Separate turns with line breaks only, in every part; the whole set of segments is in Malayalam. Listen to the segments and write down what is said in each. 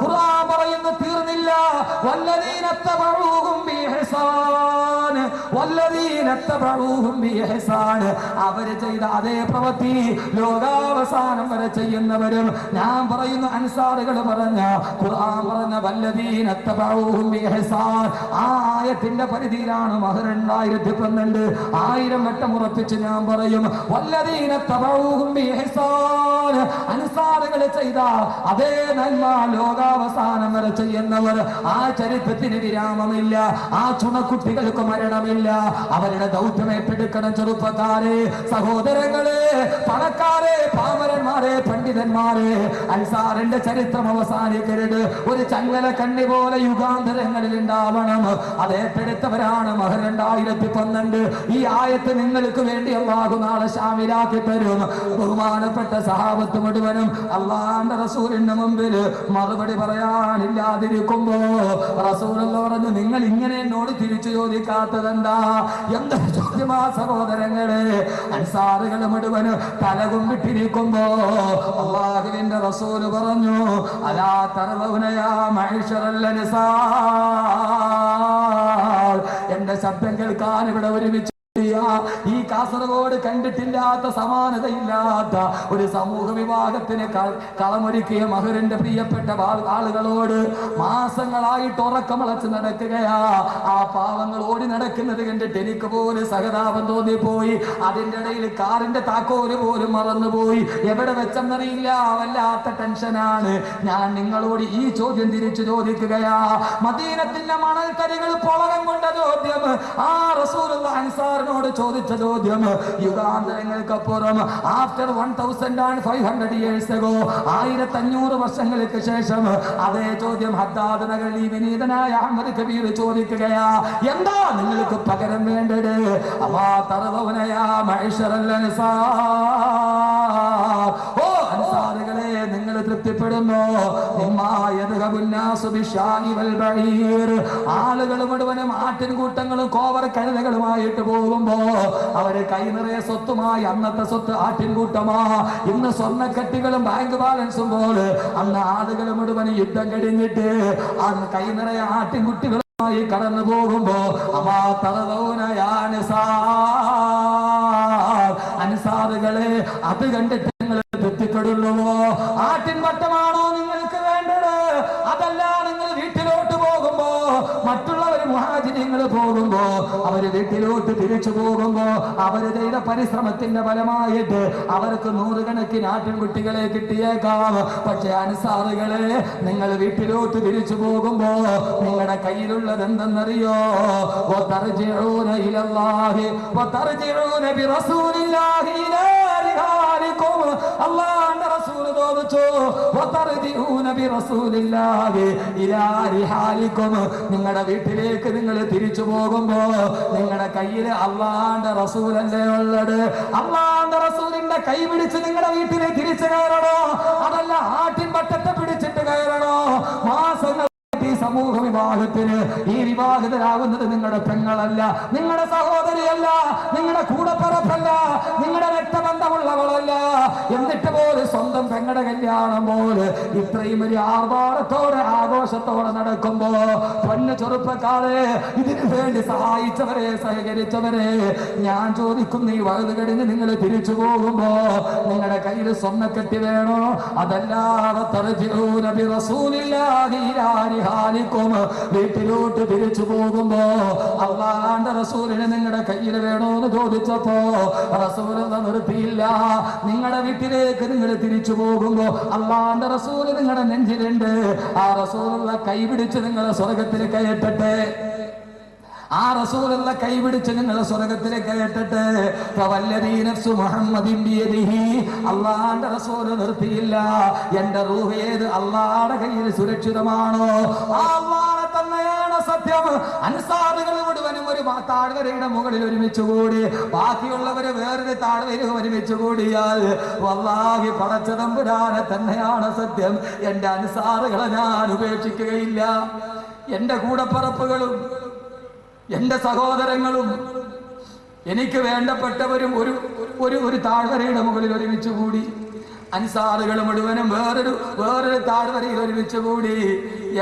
ഖുർആൻ പറയുന്നു തീർന്നില്ല. വല്ലദീന തബഊഹും ബിഇഹ്സാൻ വല്ലദീന തബഊഹും ബിഇഹ്സാൻ അവർ ചെയ്ത അതേ പ്രവൃത്തി ലോകാവസാനം വരെ ചെയ്യുന്നവരും. ഞാൻ പറയുന്നു അൻസാറുകൾ പറഞ്ഞ ഖുർആൻ പറഞ്ഞ വല്ലദീന തബഊഹും ബിഇഹ്സാൻ ആ ആയത്തിന്റെ പരിധിയിലാണ് മഹർ 2012 1000 വട്ടം ഉറപ്പിച്ച് ഞാൻ പറയും വല്ലദീന തബഊഹും ബിഇഹ്സാൻ അൻസാറുകൾ ചെയ്ത അതേ ലോകാവസാനം വരെ ചെയ്യുന്നവർ. ആ ചരിത്രത്തിന് വിരാമമില്ല, ആ ചുണക്കുട്ടികൾക്ക് മരണമില്ല. അവരുടെ ദൗത്യം ഏറ്റെടുക്കണം. ചെറുപ്പക്കാരെ, സഹോദരങ്ങളെ, പണക്കാരെ, പാമരന്മാരെ, പണ്ഡിതന്മാരെ, അൻസാറിന്റെ ചരിത്രം അവസാനിക്കരുത്. ഒരു ചങ്ങല കണ്ണി പോലെ യുഗാന്തരങ്ങളിൽ ഉണ്ടാവണം. അത് ഏറ്റെടുത്തവരാണ് മഹർ 2012. ഈ ആയത്ത് നിങ്ങൾക്ക് വേണ്ടി അല്ലാഹു നാളെ ശാമിലാക്കി തരും. ബഹുമാനപ്പെട്ട സഹാബത്ത് മുഴുവനും അല്ലാഹുവിന്റെ റസൂലിന്റെ മുമ്പിൽ മറുപടി പറയാനില്ലാതിരിക്കുമ്പോ റസൂലുള്ളാഹി പറഞ്ഞു, നിങ്ങൾ ഇങ്ങനെ എന്നോട് തിരിച്ചു ചോദിക്കാത്തതെന്താ? എന്താ ചോദ്യമാ സഹോദരങ്ങളെ? അൻസാറുകൾ മുഴുവൻ തലകുമ്പിട്ടിരിക്കുമ്പോ അല്ലാഹുവിന്റെ റസൂല് പറഞ്ഞു, അലാ തറലൗന യാ മഅ്ശറൽ അൻസാർ. എന്റെ ശബ്ദം കേൾക്കാൻ ഇവിടെ ഒരുമിച്ച് ഈ കാസർഗോഡ് കണ്ടിട്ടില്ലാത്ത സമാനതയില്ലാത്ത ഒരു സമൂഹ വിഭാഗത്തിന് കളമൊരുക്കിയ മഹറിന്റെ പ്രിയപ്പെട്ട ആളുകളോട് മാസങ്ങളായിട്ട് ഉറക്കമളച്ച് നടക്കുകയാ. ആ പാവങ്ങൾ ഓടി നടക്കുന്നത് കണ്ടിട്ട് എനിക്ക് പോലും സഹതാപം തോന്നിപ്പോയി. അതിൻ്റെ ഇടയിൽ കാറിന്റെ താക്കോല് പോലും മറന്നുപോയി. എവിടെ വെച്ചെന്നറിയില്ല. വല്ലാത്ത ടെൻഷനാണ്. ഞാൻ നിങ്ങളോട് ഈ ചോദ്യം തിരിച്ചു ചോദിക്കുകയാ. മദീനത്തിന്റെ മണൽത്തരികൾ പുളകം കൊണ്ട ചോദ്യം ആ റസൂലുള്ളാഹി അൻസാർ ചോദിച്ച ചോദ്യം യുഗാന്തരങ്ങൾക്കപ്പുറം ആഫ്റ്റർ 1500 years ago 1500 വർഷങ്ങൾക്ക് ശേഷം അതേ ചോദ്യം ഹദ്ദാദ് നഗരി വിനീതനായ അഹ്മദ് കബീർ ചോദിക്കുകയാ. എന്താ നിങ്ങൾക്ക് പകരം വേണ്ടത്? അമാ തറവന യാ മഅ്ശറൽ അൻസാർ. ഓ അൻസാറുകളെ, നിങ്ങൾ തൃപ്തിപ്പെടുന്നോ? ആളുകൾ മുഴുവനും ആട്ടിൻകൂട്ടങ്ങളും കോവർ കഴുതകളുമായിട്ട് പോകുമ്പോ അവര് കൈ നിറയെ സ്വത്തുമായി. അന്നത്തെ സ്വത്ത് ആട്ടിൻകൂട്ടമാ. ഇന്ന് സ്വർണ്ണക്കട്ടികളും ബാങ്ക് ബാലൻസും പോലെ അന്ന് ആളുകൾ മുഴുവൻ യുദ്ധം കഴിഞ്ഞിട്ട് അന്ന് കൈ നിറയെ ആട്ടിൻകുട്ടികളുമായി കടന്നു പോകുമ്പോ അമാ അൻസാറുകളെ, അത് കണ്ടിട്ട് നിങ്ങൾ തൃപ്തിപ്പെടുന്നുവോ? ആട്ടിൻ വട്ടമാണോ നിങ്ങൾക്ക് വേണ്ടത്? അതല്ല, നിങ്ങൾ വീട്ടിലോട്ട് പോകുമ്പോ മറ്റുള്ളവർ മുഹാജിരിങ്ങൾ പോകുമ്പോ അവര് വീട്ടിലോട്ട് തിരിച്ചു പോകുമ്പോ അവര് ചെയ്ത പരിശ്രമത്തിന്റെ ഫലമായിട്ട് അവർക്ക് 100 കണക്കിന് ആട്ടിൻകുട്ടികളെ കിട്ടിയേക്കാം. പക്ഷെ അൻസാറുകളെ, നിങ്ങൾ വീട്ടിലോട്ട് തിരിച്ചു പോകുമ്പോ നിങ്ങളുടെ കയ്യിലുള്ളത് എന്തെന്നറിയോ? വതർജിഊന ഇലല്ലാഹി വതർജിഊന ബിറസൂലില്ലാഹി ഇലാ റിഹാലികും. അല്ലാഹുവിന്റെ റസൂൽ ചോദിച്ചു, വതർജിഊന ബിറസൂലില്ലാഹി ഇലാ റിഹാലികും. നിങ്ങളുടെ വീട്ടിലേക്ക് നിങ്ങൾ തിരിച്ചു പോകുമ്പോ നിങ്ങളുടെ കയ്യിൽ അല്ലാഹുവിന്റെ റസൂലല്ലേ ഉള്ളത്? അല്ലാഹുവിന്റെ റസൂലിന്റെ കൈ പിടിച്ച് നിങ്ങളുടെ വീട്ടിലേക്ക് തിരിച്ചു കയറണോ? അതല്ല ആട്ടിൻ പട്ടത്തെ പിടിച്ചിട്ട് കയറണോ? മാസങ്ങൾ ഈ സമൂഹ വിഭാഗത്തിന് ഈ വിവാഹിതരാകുന്നത് നിങ്ങളുടെ പെങ്ങളല്ല, നിങ്ങളുടെ സഹോദരിയല്ല, നിങ്ങളുടെ കൂടപ്പിറപ്പല്ല, നിങ്ങളുടെ രക്തബന്ധമുള്ളവളല്ല. എന്നിട്ട് പോലും സ്വന്തം പെങ്ങളുടെ കല്യാണം പോലെ ഇത്രയും വലിയ ആർഭാടത്തോടെ ആഘോഷത്തോടെ നടക്കുമ്പോ പൊന്നു ചെറുപ്പക്കാരെ, ഇതിനു വേണ്ടി സഹായിച്ചവരെ, സഹകരിച്ചവരെ, ഞാൻ ചോദിക്കുന്നു, ഈ വഴുത് കഴിഞ്ഞ് നിങ്ങൾ തിരിച്ചു പോകുമ്പോ നിങ്ങളുടെ കയ്യിൽ സ്വർണ്ണക്കെട്ടി വേണോ? അതല്ലാതെ തർജിഊന ബിറസൂലില്ലാഹി ഇലാ റിഹാലികും. വീട്ടിലോട്ട് തിരിച്ചു പോകുമ്പോ അല്ലാഹുവിന്റെ റസൂലിനെ നിങ്ങളുടെ കയ്യിൽ വേണോന്ന് ചോദിച്ചപ്പോ റസൂലുള്ളാഹി നിർത്തിയില്ല. നിങ്ങളുടെ വീട്ടിലേക്ക് നിങ്ങൾ തിരിച്ചു പോകുമ്പോ അല്ലാഹുവിന്റെ റസൂല് നിങ്ങളുടെ നെഞ്ചിലുണ്ട്. ആ റസൂലുള്ളാഹി കൈ പിടിച്ച് നിങ്ങളെ സ്വർഗത്തിൽ കയറ്റട്ടെ. ആ റസൂലുള്ള കൈപിടിച്ച് നിങ്ങൾ സ്വർഗത്തിലേക്ക് കയറ്റട്ടെ. അല്ലാഹുവിന്റെ റസൂൽ നിർത്തിയില്ല. എന്റെ റൂഹ് ഏത് അല്ലാഹുവിന്റെ കയ്യിൽ സുരക്ഷിതമാണോ ആ അല്ലാഹു തന്നെയാണ് സത്യം. അൻസാറുകൾ മുഴുവനും ഒരു താഴ്വരയുടെ മുകളിൽ ഒരുമിച്ച് കൂടി, ബാക്കിയുള്ളവര് വേറൊരു താഴ്വര ഒരുമിച്ച് കൂടിയാൽ വല്ലാഹി പടച്ച തമ്പുരാനെ തന്നെയാണ് സത്യം. എന്റെ അൻസാറുകളെ ഞാൻ ഉപേക്ഷിക്കുകയില്ല. എന്റെ കൂടപ്പിറപ്പുകളും എന്റെ സഹോദരങ്ങളും എനിക്ക് വേണ്ടപ്പെട്ടവരും ഒരു താഴ്വരയുടെ മുകളിൽ ഒരുമിച്ച് കൂടി അൻസാറുകൾ മുഴുവനും വേറൊരു താഴ്വരയിൽ ഒരുമിച്ച് കൂടി.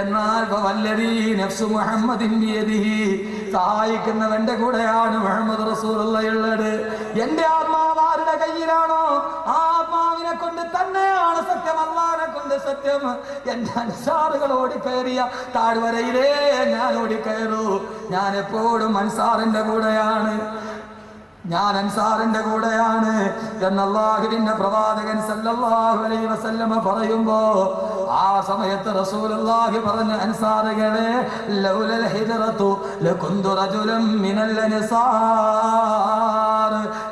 എന്നാൽ വല്ലദീ നഫ്സു മുഹമ്മദിൻ ബിയദിഹി, സഹായിക്കുന്നവന്റെ കൂടെയാണ് മുഹമ്മദ് റസൂലുള്ളാഹി ഉള്ളത്. എന്റെ ആത്മാവ് ആരുടെ കയ്യിലാണോ ആ ആത്മാവിനെ കൊണ്ട് തന്നെയാണ് സത്യം, അല്ലാഹുവിനെ കൊണ്ട് സത്യം. എന്റെ അൻസാറുകൾ ഓടിക്കയറിയ താഴ്വരയിലേ ഞാൻ ഓടിക്കയറൂ. ഞാൻ എപ്പോഴും അൻസാറിന്റെ കൂടെയാണ്, ഞാൻ അൻസാറിന്റെ കൂടെയാണ് എന്ന് അല്ലാഹുവിന്റെ പ്രവാചകൻ സല്ലല്ലാഹു അലൈഹി വസല്ലമ പറയുമ്പോ ആ സമയത്ത് റസൂലുള്ളാഹി പറഞ്ഞു, അൻസാറുകളെ ലൗലൽ ഹിജ്റതു ലകുന്തു റജുലൻ മിനൽ അൻസാർ,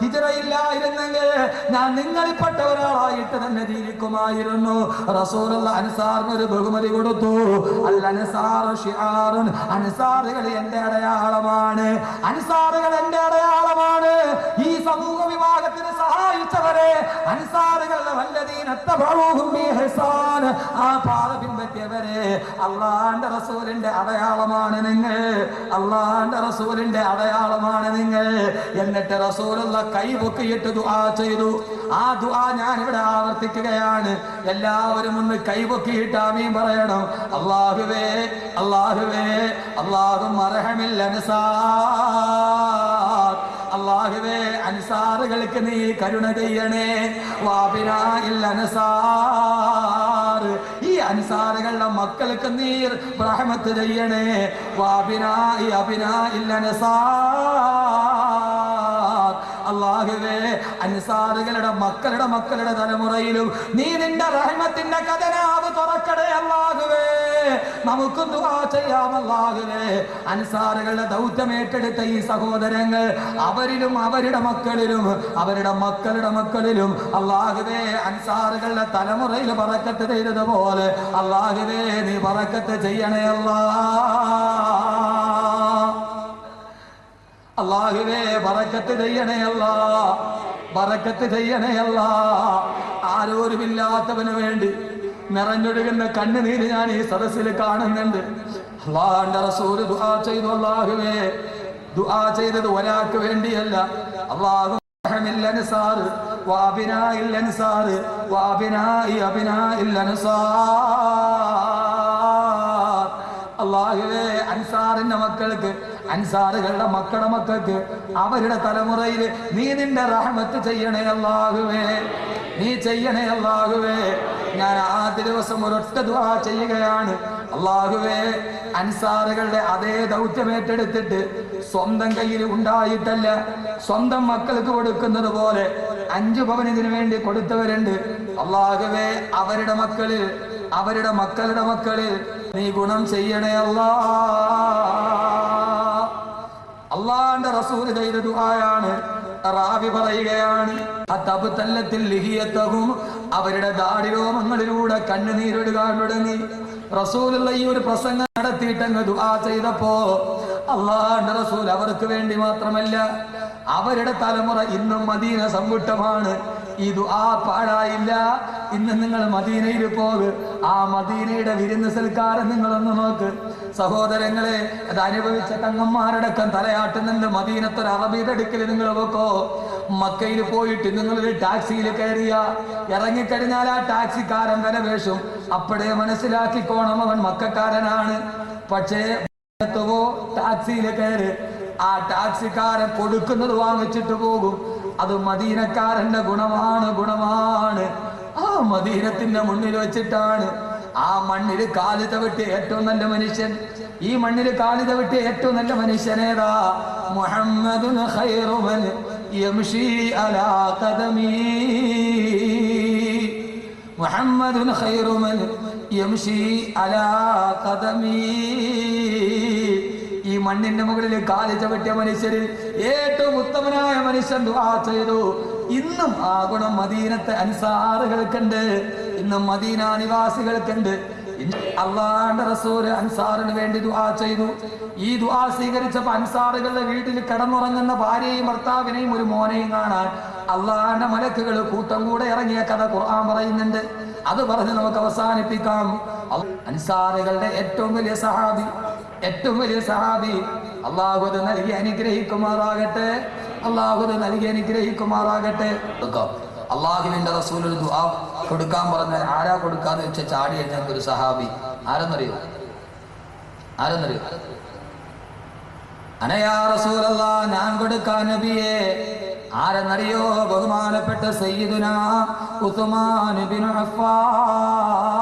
ഹിജ്റയില്ലായിരുന്നെങ്കിൽ ഞാൻ നിങ്ങളിൽപ്പെട്ട ഒരാളായിട്ട് തന്നെ ജീവിക്കുമായിരുന്നു. റസൂലുള്ളാഹി അൻസാറിന് ഒരു ബഹുമതി കൊടുത്തു. അൽ അൻസാറു ശിആറുൻ, അൻസാറുകൾ എന്റെ അടയാളമാണ്, അൻസാറുകൾ എന്റെ അടയാളമാണ്. ഈ സമൂഹ വിഭാഗത്തിന് സഹായിച്ചവരെ അൻസാറുകളുടെ വല്ലദീന തബഊഹും ബിഇഹ്സാൻ, ആ പാത പിൻപറ്റിയവരെ അല്ലാഹുവിന്റെ റസൂലിന്റെ അടയാളമാണ് നിങ്ങൾ, അല്ലാഹുവിന്റെ റസൂലിന്റെ അടയാളമാണ് നിങ്ങൾ. എന്നിട്ട് റസൂലുള്ള കൈപൊക്കിയിട്ട് ദുആ ചെയ്തു. ആ ദുആ ഞാൻ ഇവിടെ ആവർത്തിക്കുകയാണ്. എല്ലാവരും ഒന്ന് കൈപൊക്കിയിട്ട് ആമീൻ പറയണം. അല്ലാഹുവേ അല്ലാഹുവേ അല്ലാഹുമ്മ അർഹമിൽ അൻസാർ, അല്ലാഹുവേ അൻസാറുകൾക്ക് നീ കരുണ ചെയ്യണേ. വാബിനാഇൽ അൻസാർ, ഈ അൻസാറുകളുടെ മക്കൾക്ക് നീ റഹ്മത്ത് ചെയ്യണേ. വാബിനാഇ അബിനാഇൽ അൻസാർ, അല്ലാഹുവേ അൻസാറുകളുടെ മക്കളുടെ തലമുറയിലും നീ നിന്റെ റഹ്മത്തിന്റെ ഖജനാവ് തുറക്കണേ. അല്ലാഹുവേ നമുക്ക് ദുആ ചെയ്യാം. അല്ലാഹുവേ അൻസാറുകളുടെ ദൗത്യം ഏറ്റെടുത്ത ഈ സഹോദരങ്ങൾ അവരിലും അവരുടെ മക്കളിലും അവരുടെ മക്കളിലും അല്ലാഹുവേ അൻസാറുകളുടെ തലമുറയിൽ ബറക്കത്ത് ചെയ്തതുപോലെ അല്ലാഹുവേ നീ ബറക്കത്ത് ചെയ്യണേ. അല്ലാഹുവേ ബറക്കത്ത് ചെയ്യണേ. ബറക്കത്ത് ചെയ്യണേ. ആരോരുമില്ലാത്തവന് വേണ്ടി നിറഞ്ഞൊഴുകുന്ന കണ്ണുനീര് ഞാൻ ഈ സദസ്സിൽ കാണുന്നുണ്ട്. അല്ലാഹുവിന്റെ റസൂൽ ദുആ ചെയ്തു. അല്ലാഹുവേ ദുആ ചെയ്തത് ഒരാൾക്ക് വേണ്ടിയല്ല. അല്ലാഹു റഹ്മിൽ അൻസാർ വഅബിനാഇൽ അൻസാർ വഅബിനാഇ അബിനാഇൽ അൻസാർ, അല്ലാഹുവേ അൻസാറിന്റെ മക്കൾക്ക് അൻസാറുകളുടെ മക്കൾക്ക് അവരുടെ തലമുറയിൽ നീ നിന്റെ റഹ്മത്ത് ചെയ്യണേ. അല്ലാഹുവേ നീ ചെയ്യണേ. അല്ലാഹുവേ ഞാൻ ആ ദിവസം ഒരൊറ്റ ദുആ ചെയ്യുകയാണ്. അല്ലാഹുവേ അൻസാറുകളുടെ അതേ ദൗത്യം ഏറ്റെടുത്തിട്ട് സ്വന്തം കയ്യിൽ ഉണ്ടായിട്ടല്ല, സ്വന്തം മക്കൾക്ക് കൊടുക്കുന്നത് പോലെ 5 പവൻ ഇതിനു വേണ്ടി കൊടുത്തവരുണ്ട്. അല്ലാഹുവേ അവരുടെ മക്കളുടെ മക്കളിൽ നീ ഗുണം ചെയ്യണേ. അല്ലാഹുവിന്റെ റസൂൽ ചെയ്ത ദുആയാണ്. റാവി പറയുകയാണ്, അവരുടെ ദാടിരോമങ്ങളിലൂടെ കണ്ണുനീരൊഴുകാൻ തുടങ്ങി. റസൂലുള്ള ഈ ഒരു പ്രസംഗം നടത്തിയിട്ടങ്ങ് ദുആ ചെയ്തപ്പോ അല്ലാഹുവിന്റെ റസൂൽ അവർക്ക് വേണ്ടി മാത്രമല്ല അവരുടെ തലമുറ ഇന്നും മദീന സമ്പുഷ്ടമാണ്. ഈ ദുആ പാഴായില്ല. ഇന്ന് നിങ്ങൾ മദീനയിൽ പോകുക, ആ മദീനയുടെ വിരുന്ന് സൽക്കാരം നിങ്ങളൊന്ന് നോക്ക്. സഹോദരങ്ങളെ, അത് അനുഭവിച്ച തങ്ങന്മാരടക്കം തലയാട്ടുന്നുണ്ട്. മദീനത്തൊരു അറബിയുടെ അടുക്കൽ നിങ്ങൾ പോക്കോ. മക്കയിൽ പോയിട്ട് നിങ്ങളൊരു ടാക്സിയിൽ കയറിയ ഇറങ്ങിക്കഴിഞ്ഞാൽ ആ ടാക്സിക്കാരൻ വില വേഷും. അപ്പോഴേ മനസ്സിലാക്കിക്കോണം അവൻ മക്കാരനാണ്. പക്ഷേ ടാക്സിയിൽ കയറി ആ ടാക്സിക്കാരൻ കൊടുക്കുന്നത് വാങ്ങിച്ചിട്ട് പോകും. അത് മദീനക്കാരന്റെ ഗുണമാണ്. ആ മദീനത്തിന്റെ മുന്നിൽ വെച്ചിട്ടാണ് ആ മണ്ണിൽ കാല് തവിട്ടിയ ഏറ്റവും നല്ല മനുഷ്യൻ, ഈ മണ്ണിൽ കാല് തവിട്ടിയ ഏറ്റവും നല്ല മനുഷ്യനേതാ? മുഹമ്മദുൻ ഖൈറു മൻ യംശി അലാ ഖദമി, മുഹമ്മദുൻ ഖൈറു മൻ യംശി അലാ ഖദമി. ഈ മണ്ണിന്റെ മുകളിൽ കാല് ചവിട്ടിയ മനുഷ്യരിൽ ഏറ്റവും ഉത്തമനായ മനുഷ്യൻ ദുആ ചെയ്തു. ഇന്നും ആ ഗുണം മദീനത്തെ അൻസാറുകൾക്കുണ്ട്, ഇന്നും മദീന നിവാസികൾക്കുണ്ട്. അല്ലാഹുവിന്റെ റസൂൽ അൻസാറിന് വേണ്ടി ദുആ ചെയ്തു. ഈ ദുആ സ്വീകരിച്ചപ്പോൾ അൻസാറുകളുടെ വീട്ടിൽ കിടന്നുറങ്ങുന്ന ഭാര്യയും ഭർത്താവിനെയും ഒരു മോനെയും കാണാൻ അല്ലാഹുവിന്റെ മലക്കുകൾ കൂട്ടം കൂടെ ഇറങ്ങിയ കഥ ഖുർആൻ പറയുന്നുണ്ട്. അത് പറഞ്ഞ് നമുക്ക് അവസാനിപ്പിക്കാം. അൻസാറുകളുടെ ഏറ്റവും വലിയ സഹാബി അല്ലാഹു അത് നൽകി അനുഗ്രഹിക്കുമാറാകട്ടെ. അള്ളാഹുവിന്റെ റസൂൽ ഒരു ദുആ കൊടുക്കാൻ പറഞ്ഞ ആരാ കൊടുക്കാന്ന് വെച്ച ചാടി എഴുന്നേറ്റ ഒരു സഹാബി. ആരെന്നറിയോ? അനയാ റസൂലല്ലാഹ്, ഞാൻ കൊടുക്കാൻ നബിയേ. ആരെന്നറിയോ? ബഹുമാനപ്പെട്ട സയ്യിദുനാ ഉസ്മാൻ ഇബ്നു അഫ്ഫാൻ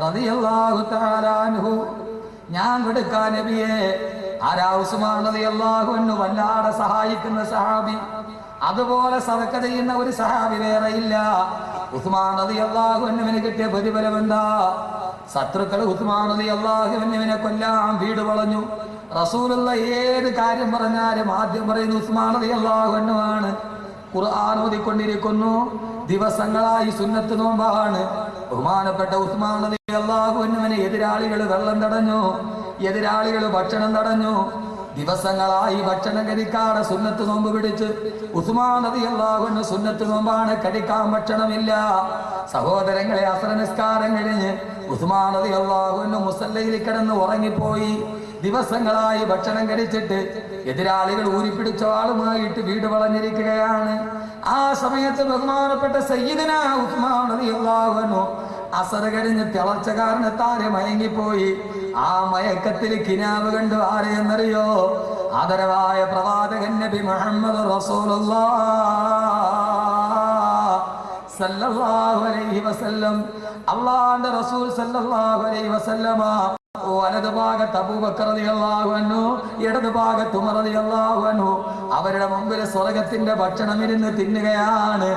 റളിയല്ലാഹു തആല അൻഹു. ഞാൻ കൊടുക്കാൻ നബിയേ. ആരാ? ഉസ്മാൻ റളിയല്ലാഹു അൻഹു വല്ലാതെ സഹായിക്കുന്ന സഹാബി. അതുപോലെ സദഖ ചെയ്യുന്ന ഒരു സഹാബി വേറെയില്ല. ഉസ്മാൻ റളിയല്ലാഹു അൻഹുവിന് കിട്ടിയ പ്രതിഫലം എന്താ? ശത്രുക്കൾ ഉസ്മാൻ റളിയല്ലാഹു അൻഹുവിനെ കൊല്ലാൻ വീട് വളഞ്ഞു. റസൂലുള്ള ഏത് കാര്യം പറഞ്ഞാലും ആദ്യം പറയുന്ന ഉസ്മാൻ റളിയല്ലാഹു അൻഹു ആണ്. ഖുർആൻ ഓതിക്കൊണ്ടിരിക്കുന്നു, ദിവസങ്ങളായി സുന്നത്ത് നോമ്പാണ്. ബഹുമാനപ്പെട്ട ഉസ്മാൻ റളിയല്ലാഹു അൻഹുവിനെ എതിരാളികൾ വെള്ളം തടഞ്ഞു, എതിരാളികൾ ഭക്ഷണം തടഞ്ഞു. ദിവസങ്ങളായി ഭക്ഷണം കഴിക്കാതെ സുന്നത്ത് നോമ്പ് പിടിച്ച് ഉസ്മാൻ റളിയല്ലാഹു അൻഹു സുന്നത്ത് നോമ്പാണ്, കഴിക്കാൻ ഭക്ഷണമില്ല. സഹോദരങ്ങളെ, അസ്ർ നിസ്കാരം കഴിഞ്ഞ് ഉസ്മാൻ റളിയല്ലാഹു അൻഹു മുസല്ലയിൽ കിടന്ന് ഉറങ്ങിപ്പോയി. ദിവസങ്ങളായി ഭക്ഷണം കഴിച്ചിട്ട് എതിരാളികൾ ഊരിപ്പിടിച്ച ആളുമായിട്ട് വീട് വളഞ്ഞിരിക്കുകയാണ്. ആ സമയത്ത് ബഹുമാനപ്പെട്ട സയ്യിദുനാ ഉസ്മാൻ റളിയല്ലാഹു അൻഹു അസർ കഴിഞ്ഞ് തിളച്ച കാരണത്താരെ മയങ്ങിപ്പോയി. ആ മയക്കത്തിൽ കിനാവ് കണ്ടു. ആരെയെന്നറിയോ? ആദരവായ പ്രവാചകൻ നബി മുഹമ്മദ് റസൂലുള്ളാഹ് സല്ലല്ലാഹു അലൈഹി വസല്ലം. അല്ലാഹുവിന്റെ റസൂൽ സല്ലല്ലാഹു അലൈഹി വസല്ലമ വലതു ഭാഗത്ത് അബൂബക്കർ റളിയല്ലാഹു അൻഹു, ഇടതു ഭാഗത്ത് ഉമർ റളിയല്ലാഹു അൻഹു. അവരുടെ മുമ്പിൽ സ്വർഗത്തിന്റെ ഭക്ഷണം ഇരുന്ന് തിന്നുകയാണ്.